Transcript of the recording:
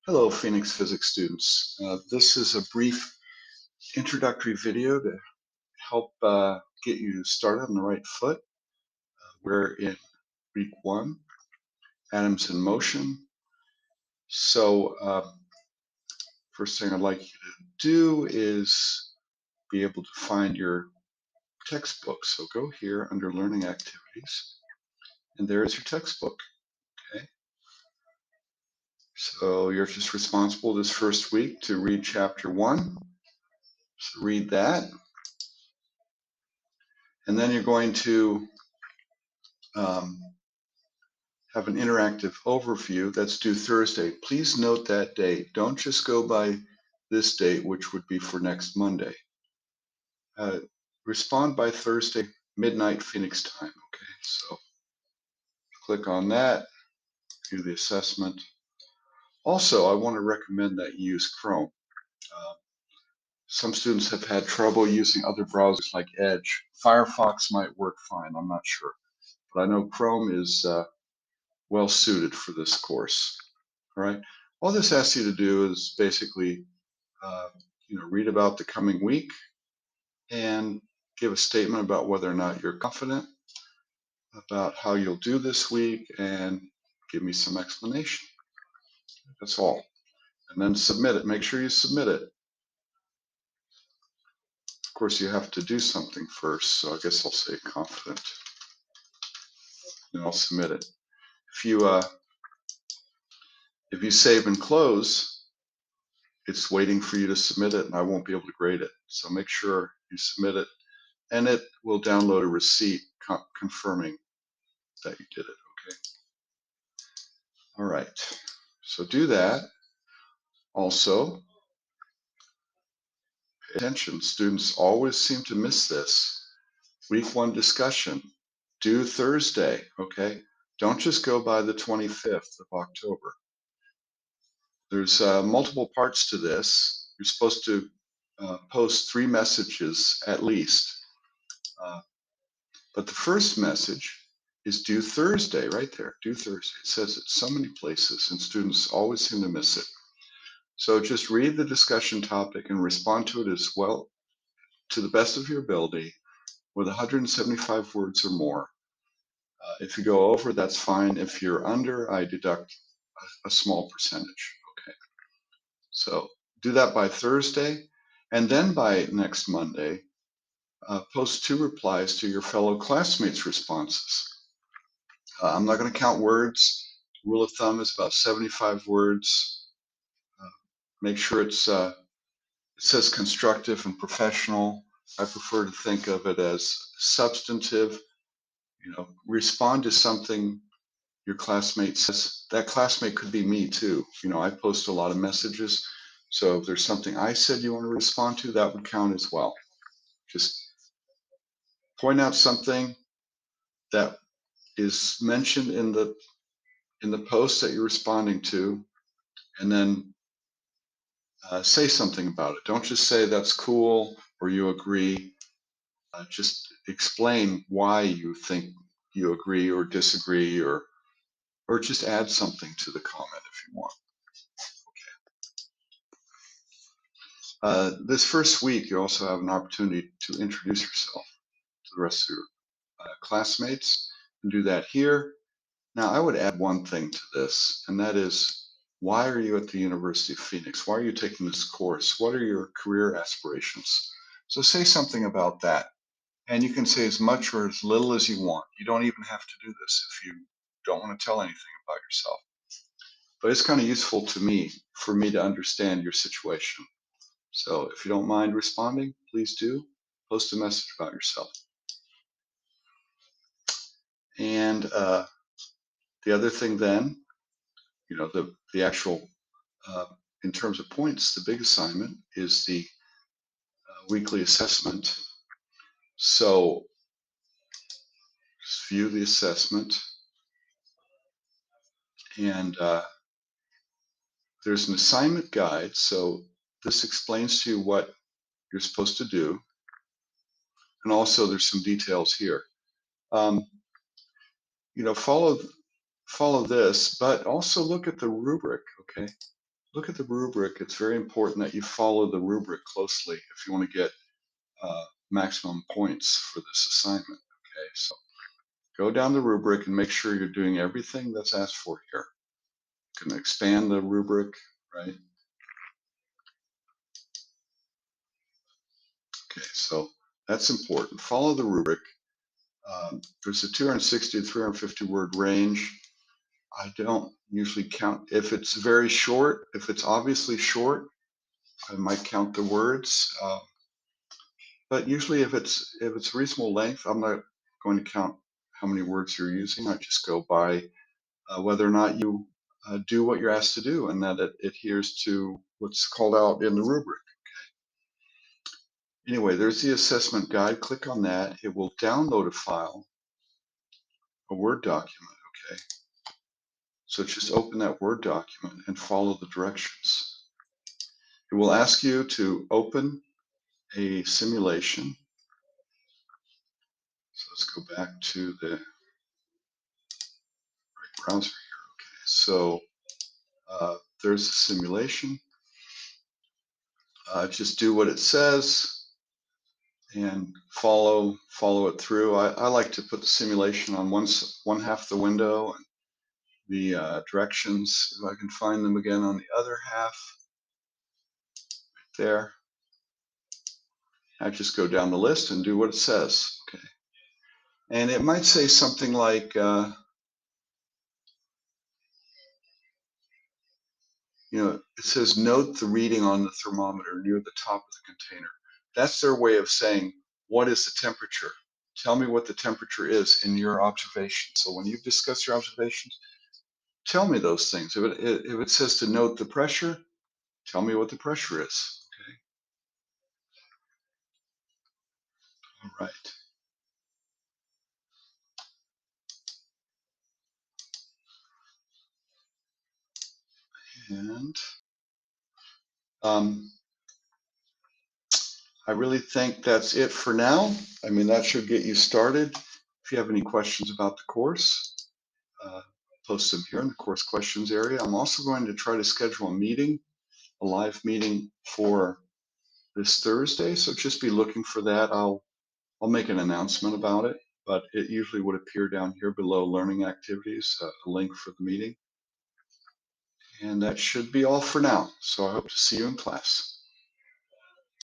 Hello, Phoenix Physics students. This is a brief introductory video to help get you started on the right foot. We're in week 1, atoms in motion. So first thing I'd like you to do is be able to find your textbook. So go here under Learning Activities, and there is your textbook. Okay. So you're just responsible this first week to read chapter 1. So read that, and then you're going to have an interactive overview that's due Thursday. Please note that date. Don't just go by this date, which would be for next Monday. Respond by Thursday, midnight Phoenix time. Okay, so click on that, do the assessment. Also, I want to recommend that you use Chrome. Some students have had trouble using other browsers like Edge. Firefox might work fine, I'm not sure. But I know Chrome is well suited for this course. All right. All this asks you to do is basically, read about the coming week and give a statement about whether or not you're confident about how you'll do this week and give me some explanation. That's all. And then submit it. Make sure you submit it. Of course, you have to do something first, so I guess I'll say confident, and I'll submit it. If you save and close, it's waiting for you to submit it, and I won't be able to grade it. So make sure you submit it, and it will download a receipt confirming that you did it. Okay. All right. So do that. Also, pay attention. Students always seem to miss this. Week 1 discussion, due Thursday. Okay. Don't just go by the 25th of October. There's multiple parts to this. You're supposed to post 3 messages at least. But the first message is due Thursday, right there, due Thursday. It says it so many places, and students always seem to miss it. So just read the discussion topic and respond to it as well, to the best of your ability, with 175 words or more. If you go over, that's fine. If you're under, I deduct a small percentage. Okay. So do that by Thursday, and then by next Monday, post 2 replies to your fellow classmates' responses. I'm not going to count words. Rule of thumb is about 75 words. Make sure it says constructive and professional. I prefer to think of it as substantive. Respond to something your classmate says. That classmate could be me too. I post a lot of messages. So if there's something I said you want to respond to, that would count as well. Just point out something that is mentioned in the post that you're responding to, and then say something about it. Don't just say that's cool or you agree. Just explain why you think you agree or disagree, or just add something to the comment if you want. This first week, you also have an opportunity to introduce yourself to the rest of your classmates, and do that here. Now, I would add one thing to this, and that is, why are you at the University of Phoenix? Why are you taking this course? What are your career aspirations? So say something about that. And you can say as much or as little as you want. You don't even have to do this if you don't want to tell anything about yourself. But it's kind of useful to me, for me to understand your situation. So if you don't mind responding, please do. Post a message about yourself. And the other thing then, the actual, in terms of points, the big assignment is the weekly assessment. So just view the assessment, and there's an assignment guide. So this explains to you what you're supposed to do. And also there's some details here. Follow this, but also look at the rubric, okay? look at the rubric. It's very important that you follow the rubric closely if you want to get maximum points for this assignment. Okay, so go down the rubric and make sure you're doing everything that's asked for here. You can expand the rubric, right? Okay, so that's important. Follow the rubric. There's a 260 to 350 word range. I don't usually count if it's very short. If it's obviously short, I might count the words. But usually, if it's reasonable length, I'm not going to count how many words you're using. I just go by whether or not you do what you're asked to do, and that it adheres to what's called out in the rubric. Anyway, there's the assessment guide. Click on that. It will download a file, a Word document. Okay, so just open that Word document and follow the directions. It will ask you to open a simulation. So let's go back to the browser here. Okay, so there's a simulation. Just do what it says and follow it through. I like to put the simulation on one half the window and the directions, if I can find them again, on the other half there. I just go down the list and do what it says. Okay, and it might say something like it says note the reading on the thermometer near the top of the container. That's their way of saying, what is the temperature? Tell me what the temperature is in your observation. So when you discuss your observations, tell me those things. If it says to note the pressure, tell me what the pressure is. Okay, all right. And um, I really think that's it for now. I mean, that should get you started. If you have any questions about the course, uh, post them here in the course questions area. I'm also going to try to schedule a meeting, a live meeting for this Thursday. So just be looking for that. I'll make an announcement about it, but it usually would appear down here below learning activities, a link for the meeting. And that should be all for now. So I hope to see you in class.